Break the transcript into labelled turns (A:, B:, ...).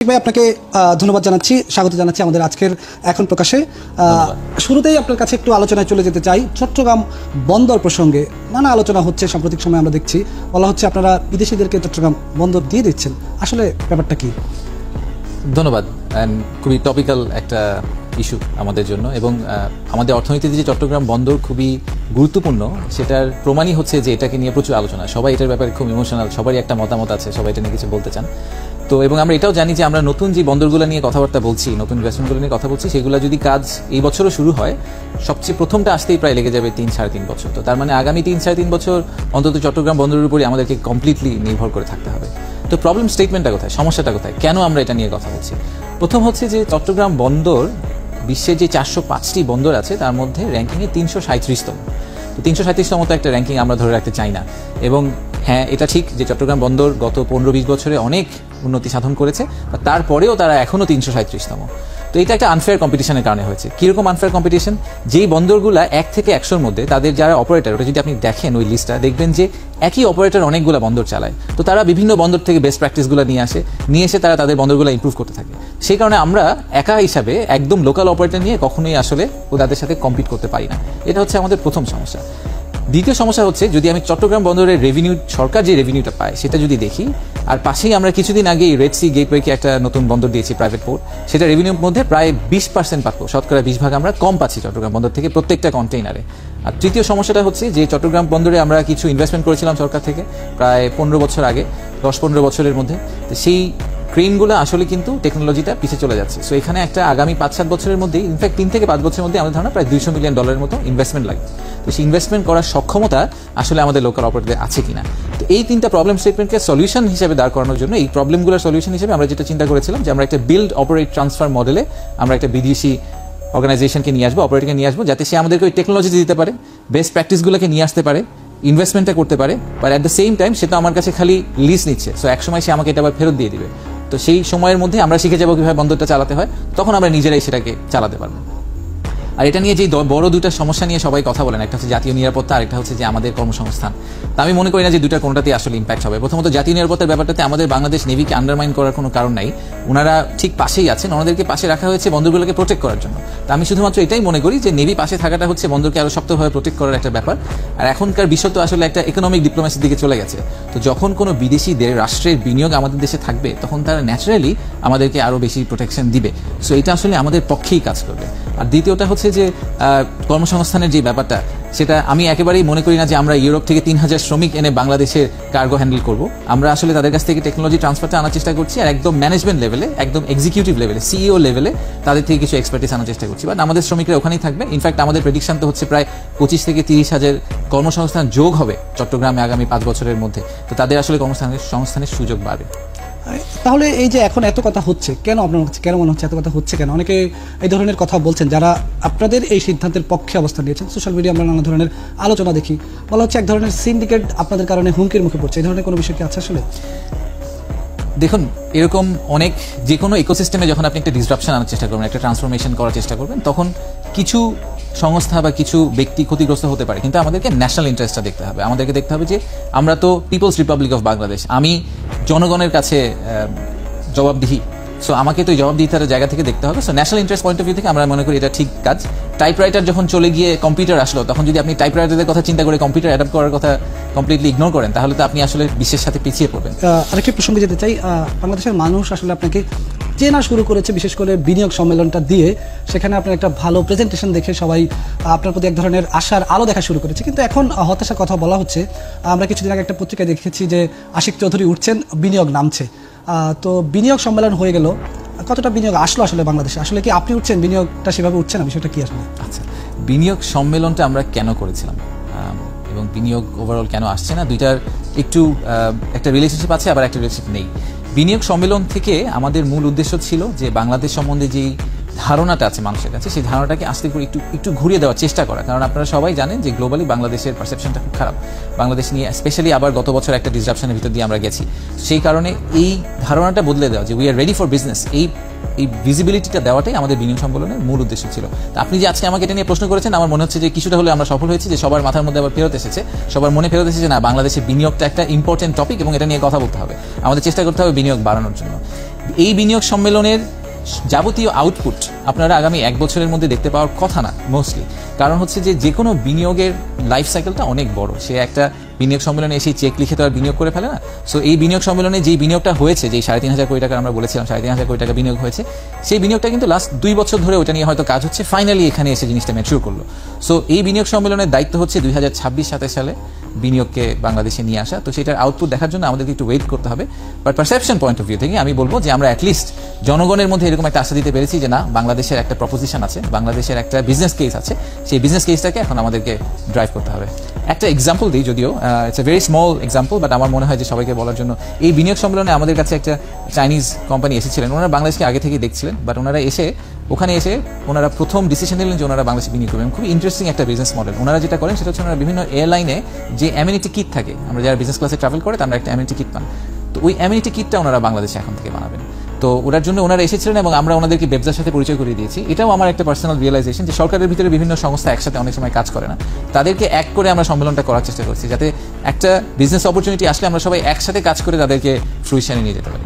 A: ভাই আপনাকে ধন্যবাদ জানাচ্ছি, স্বাগত জানাচ্ছি আমাদের আজকের এখন প্রকাশে। শুরুতেই আপনার কাছে একটু আলোচনায় চলে যেতে চাই। চট্টগ্রাম বন্দর প্রসঙ্গে নানা আলোচনা হচ্ছে, সাম্প্রতিক সময় আমরা দেখছি বলা হচ্ছে আপনারা বিদেশিদেরকে চট্টগ্রাম বন্দর দিয়ে দিচ্ছেন, আসলে ব্যাপারটা কি?
B: ধন্যবাদ। খুবই টপিক্যাল একটা ইস্যু আমাদের জন্য, এবং আমাদের অর্থনীতিতে যে চট্টগ্রাম বন্দর খুবই গুরুত্বপূর্ণ সেটার প্রমাণই হচ্ছে যে এটাকে নিয়ে প্রচুর আলোচনা, সবাই এটার ব্যাপারে খুব ইমোশনাল, সবারই একটা মতামত আছে, সবাই এটা নিয়ে কিছু বলতে চান। তো এবং আমরা এটাও জানি যে আমরা নতুন যে বন্দরগুলো নিয়ে কথাবার্তা বলছি, নতুন ইনভেস্টমেন্টগুলো নিয়ে কথা বলছি, সেগুলো যদি কাজ এই বছরও শুরু হয়, সবচেয়ে প্রথমটা আসতেই প্রায় লেগে যাবে 3-3.5 বছর। তো তার মানে আগামী 3-3.5 বছর অন্তত চট্টগ্রাম বন্দরের উপরই আমাদেরকে কমপ্লিটলি নির্ভর করে থাকতে হবে। তো প্রবলেম স্টেটমেন্টটা কোথায়, সমস্যাটা কোথায়, কেন আমরা এটা নিয়ে কথা বলছি? প্রথম হচ্ছে যে চট্টগ্রাম বন্দর বিশ্বের যে 405টি বন্দর আছে তার মধ্যে র্যাঙ্কিংয়ে 337তম। তো 337তম তো একটা র্যাঙ্কিং আমরা ধরে রাখতে চাই না। এবং হ্যাঁ, এটা ঠিক যে চট্টগ্রাম বন্দর গত 15-20 বছরে অনেক উন্নতি সাধন করেছে, তারপরেও তারা এখনও 337তম। তো এটা একটা আনফেয়ার কম্পিটিশনের কারণে হয়েছে। কীরকম আনফেয়ার কম্পিটিশন? যেই বন্দরগুলো 1 থেকে 100-র মধ্যে, তাদের যারা অপারেটর, ওটা যদি আপনি দেখেন ওই লিস্টটা, দেখবেন যে একই অপারেটর অনেকগুলো বন্দর চালায়। তো তারা বিভিন্ন বন্দর থেকে বেস্ট প্র্যাকটিসগুলো নিয়ে এসে তারা তাদের বন্দরগুলো ইমপ্রুভ করতে থাকে। সেই কারণে আমরা একা হিসাবে একদম লোকাল অপারেটর নিয়ে কখনোই আসলে তাদের সাথে কম্পিট করতে পারি না। এটা হচ্ছে আমাদের প্রথম সমস্যা। দ্বিতীয় সমস্যা হচ্ছে, যদি আমি চট্টগ্রাম বন্দরের রেভিনিউ, সরকার যে রেভিনিউটা পায় সেটা যদি দেখি, আর পাশেই আমরা কিছুদিন আগেই রেড সি গেটওয়েকে একটা নতুন বন্দর দিয়েছি, প্রাইভেট পোর্ট, সেটা রেভিনিউর মধ্যে প্রায় 20% পাবো, শতকরা 20 আমরা কম পাচ্ছি চট্টগ্রাম বন্দর থেকে প্রত্যেকটা কন্টেইনারে। আর তৃতীয় সমস্যাটা হচ্ছে যে চট্টগ্রাম বন্দরে আমরা কিছু ইনভেস্টমেন্ট করেছিলাম সরকার থেকে প্রায় 15 বছর আগে, 10-15 বছরের মধ্যে। তো সেই ক্রেনগুলো আসলে কিন্তু টেকনোলজিটা পিছিয়ে চলে যাচ্ছে। সো এখানে একটা আগামী 5-7 বছরের মধ্যেই, ইনফ্যাক্ট 3 থেকে 5 বছরের মধ্যে আমাদের ধারণা প্রায় $200 মিলিয়ন মতো ইনভেস্টমেন্ট লাগবে। তো সেই ইনভেস্টমেন্ট করার সক্ষমতা আসলে আমাদের লোকাল অপারেটরদের আছে কিনা। তো এই 3টা প্রবলেম স্টেটমেন্টকে সলিউশন হিসেবে দাঁড় করানোর জন্য, এই প্রবলেমগুলোর সলিউশন হিসেবে আমরা যেটা চিন্তা করেছিলাম যে আমরা একটা বিল্ড অপারেট ট্রান্সফার মডেলে আমরা একটা বিদেশি অর্গানাইজেশনকে নিয়ে আসবো, অপারেটরকে নিয়ে আসবো, যাতে সে আমাদেরকে ওই টেকনোলজি দিতে পারে, বেস্ট প্র্যাকটিসগুলোকে নিয়ে আসতে পারে, ইনভেস্টমেন্টটা করতে পারে, but at the same time সেটা আমার কাছে খালি লিজ নিচ্ছে। সো একসময় সে আমাকে এটা আবার ফেরত দিয়ে দিবে। তো সেই সময়ের মধ্যে আমরা শিখে যাবো কীভাবে বন্দরটা চালাতে হয়, তখন আমরা নিজেরাই সেটাকে চালাতে পারবো। আর এটা নিয়ে যে বড় দুটা সমস্যা নিয়ে সবাই কথা বলেন, একটা হচ্ছে জাতীয় নিরাপত্তা, আর একটা হচ্ছে যে আমাদের কর্মসংস্থান। তা আমি মনে করি না যে দুটার কোনোটাতেই আসলে ইম্প্যাক্ট হবে। প্রথমত জাতীয় নিরাপত্তার ব্যাপারটাতে আমাদের বাংলাদেশ নেভিকে আন্ডারমাইন করার কোনো কারণ নাই। ওনারা ঠিক পাশেই আছেন, ওনাদেরকে পাশে রাখা হয়েছে বন্দরগুলোকে প্রোটেক্ট করার জন্য। তা আমি শুধুমাত্র এটাই মনে করি যে নেভি পাশে থাকাটা হচ্ছে বন্দরকে আরও শক্তভাবে প্রোটেক্ট করার একটা ব্যাপার। আর এখনকার বিশ্ব তো আসলে একটা ইকোনমিক ডিপ্লোমেসির দিকে চলে গেছে। তো যখন কোনো বিদেশি রাষ্ট্রের বিনিয়োগ আমাদের দেশে থাকবে, তখন তারা ন্যাচারালি আমাদেরকে আরও বেশি প্রোটেকশন দিবে। সো এটা আসলে আমাদের পক্ষেই কাজ করবে। আর দ্বিতীয়টা হচ্ছে যে কর্মসংস্থানের যে ব্যাপারটা, সেটা আমি একেবারেই মনে করি না যে আমরা ইউরোপ থেকে 3000 শ্রমিক এনে বাংলাদেশের কার্গো হ্যান্ডেল করব। আমরা আসলে তাদের কাছ থেকে টেকনোলজি ট্রান্সফারটা আনার চেষ্টা করছি, আর একদম ম্যানেজমেন্ট লেভেলে, একদম এক্সিকিউটিভ লেভেলে, সিইও লেভেলে তাদের থেকে কিছু এক্সপার্টিস আনার চেষ্টা করছি। বাট আমাদের শ্রমিকরা ওখানেই থাকবে। ইনফ্যাক্ট আমাদের প্রেডিকশন তো হচ্ছে প্রায় 25 থেকে 30 হাজার কর্মসংস্থান যোগ হবে চট্টগ্রামে আগামী 5 বছরের মধ্যে। তো তাদের আসলে কর্মসংস্থানের সুযোগ বাড়বে।
A: তাহলে এই যে এখন এত কথা হচ্ছে কেন, আপনার কাছে কেন মনে হচ্ছে এত কথা হচ্ছে কেন? অনেকে এই ধরনের কথা বলছেন যারা আপনাদের এই সিদ্ধান্তের পক্ষে অবস্থান নিয়েছেন। সোশ্যাল মিডিয়া আমরা নানা ধরনের আলোচনা দেখি, বলা হচ্ছে এক ধরনের সিন্ডিকেট আপনাদের কারণে হুমকির মুখে পড়ছে। এই ধরনের কোনো বিষয় কি আছে আসলে?
B: দেখুন, এরকম অনেক, যে কোনো ইকোসিস্টেমে যখন আপনি একটা ডিসরাপশন আনার চেষ্টা করবেন, একটা ট্রান্সফরমেশন করার চেষ্টা করবেন, তখন কিছু সংস্থা বা কিছু ব্যক্তি ক্ষতিগ্রস্ত হতে পারে। কিন্তু আমাদেরকে ন্যাশনাল ইন্টারেস্টটা দেখতে হবে। আমাদেরকে দেখতে হবে যে আমরা তো পিপলস রিপাবলিক অফ বাংলাদেশ, আমি জনগণের কাছে জবাবদিহি। সো আমাকে তো জবাবদিহিতার জায়গা থেকে দেখতে হবে। So national interest point of view থেকে আমরা মনে করি এটা ঠিক কাজ। টাইপরাইটার যখন চলে গিয়ে কম্পিউটার আসলো, তখন যদি আপনি টাইপরাইটারের কথা চিন্তা করে কম্পিউটার অ্যাডাপ্ট করার কথা কমপ্লিটলি ইগনোর করেন, তাহলে তো আপনি আসলে বিশ্বের সাথে পিছিয়ে পড়বেন।
A: আরেকটি প্রসঙ্গে যেতে চাই, বাংলাদেশের মানুষ আসলে আপনাকে চেনা শুরু করেছে বিশেষ করে বিনিয়োগ সম্মেলনটা দিয়ে। সেখানে আপনার একটা ভালো প্রেজেন্টেশন দেখে সবাই আপনার প্রতি এক ধরনের আশার আলো দেখা শুরু করেছে। কিন্তু এখন হতাশার কথা বলা হচ্ছে। আমরা কিছুদিন আগে একটা পত্রিকায় দেখেছি যে আশিক চৌধুরী উঠছেন, বিনিয়োগ নামছে। তো বিনিয়োগ সম্মেলন হয়ে গেল, কতটা বিনিয়োগ আসলো আসলে বাংলাদেশে? আসলে কি আপনি উঠছেন, বিনিয়োগটা সেভাবে উঠছে না, বিষয়টা কি আসলে?
B: আচ্ছা, বিনিয়োগ সম্মেলনটা আমরা কেন করেছিলাম এবং বিনিয়োগ ওভারঅল কেন আসছে না, দুইটার একটু একটা রিলেশনশিপ আছে, আবার একটা রিলেশনশিপ নেই। বিনিয়োগ সম্মেলন থেকে আমাদের মূল উদ্দেশ্য ছিল যে বাংলাদেশ সম্বন্ধে যেই ধারণাটা আছে মানুষের কাছে, সেই ধারণাটাকে আস্তে করে একটু ঘুরিয়ে দেওয়ার চেষ্টা করা। কারণ আপনারা সবাই জানেন যে গ্লোবালি বাংলাদেশের পারসেপশনটা খুব খারাপ বাংলাদেশ নিয়ে, স্পেশালি আবার গত বছর একটা ডিসরাপশনের ভিতর দিয়ে আমরা গেছি। সেই কারণে এই ধারণাটা বদলে দেওয়া যে we are ready for business, এই ভিজিবিলিটিটা দেওয়াটাই আমাদের বিনিয়োগ সম্মেলনের মূল উদ্দেশ্য ছিল। তো আপনি যে আজকে আমাকে এটা নিয়ে প্রশ্ন করেছেন, আমার মনে হচ্ছে যে কিছুটা হলে আমরা সফল হয়েছি, যে সবার মাথার মধ্যে আবার ফেরত এসেছে, সবার মনে ফেরত এসেছে না বাংলাদেশের বিনিয়োগটা একটা ইম্পর্টেন্ট টপিক এবং এটা নিয়ে কথা বলতে হবে, আমাদের চেষ্টা করতে হবে বিনিয়োগ বাড়ানোর জন্য। এই বিনিয়োগ সম্মেলনের যাবতীয় আউটপুট আপনারা আগামী 1 বছরের মধ্যে দেখতে পাওয়ার কথা না মোস্টলি, কারণ হচ্ছে যে কোনো বিনিয়োগের লাইফ সাইকেলটা অনেক বড়। সে একটা বিনিয়োগ সম্মেলনে এসে চেক লিখে তো আর বিনিয়োগ করে ফেলে না। সো এই বিনিয়োগ সম্মেলনে যেই বিনিয়োগটা হয়েছে, যেই 3,500 কোটি টাকা আমরা বলেছিলাম 3,500 কোটি টাকা বিনিয়োগ হয়েছে, সেই বিনিয়োগটা কিন্তু লাস্ট 2 বছর ধরে ওটা নিয়ে হয়তো কাজ হচ্ছে, ফাইনালি এখানে এসে জিনিসটা ম্যাচিউর করলো। সো এই বিনিয়োগ সম্মেলনের দায়িত্ব হচ্ছে 2026-27 সালে বিনিয়োগকে বাংলাদেশে নিয়ে আসা। তো সেটার আউটপুট দেখার জন্য আমাদেরকে একটু ওয়েট করতে হবে। But perception point of view থেকে আমি বলবো যে আমরা অ্যাটলিস্ট জনগণের মধ্যে এরকম একটা আশা দিতে পেরেছি যে না, বাংলাদেশের একটা প্রপোজিশন আছে, বাংলাদেশের একটা বিজনেস কেস আছে, সেই বিজনেস কেসটাকে এখন আমাদেরকে ড্রাইভ করতে হবে। একটা এক্সাম্পল দিই, যদিও it's a very small example, but আমার মনে হয় যে সবাইকে বলার জন্য। এই বিনিয়োগ সম্মেলনে আমাদের কাছে একটা চাইনিজ কোম্পানি এসেছিলেন, ওনারা বাংলাদেশকে আগে থেকে দেখছিলেন, বাট ওনারা ওখানে এসে ওনারা প্রথম ডিসিশন নিলেন যে ওনারা বাংলাদেশে বিনিয়োগ করবেন। খুব ইন্টারেস্টিং একটা বিজনেস মডেল। ওনারা যেটা করেন সেটা হচ্ছে ওনারা বিভিন্ন এয়ারলাইনে যে অ্যামিনিটি কিট থাকে, আমরা যারা বিজনেস ক্লাসে ট্রাভেল করে তারা একটা অ্যামিনিটি কিট পান, তো ওই অ্যামিনিটি কিটটা ওনারা বাংলাদেশে এখন থেকে বানাবেন। তো ওটার জন্য ওনারা এসেছিলেন এবং আমরা ওনাদেরকে ব্যবসার সাথে পরিচয় করিয়ে দিয়েছি। এটাও আমার একটা পার্সোনাল রিয়েলাইজেশন যে সরকারের ভিতরে বিভিন্ন সংস্থা একসাথে অনেক সময় কাজ করে না, তাদেরকে এক করে আমরা সম্মেলনটা করার চেষ্টা করছি, যাতে একটা বিজনেস অপরচুনিটি আসলে আমরা সবাই একসাথে কাজ করে তাদেরকে ফ্রুইশনে নিয়ে যেতে পারি।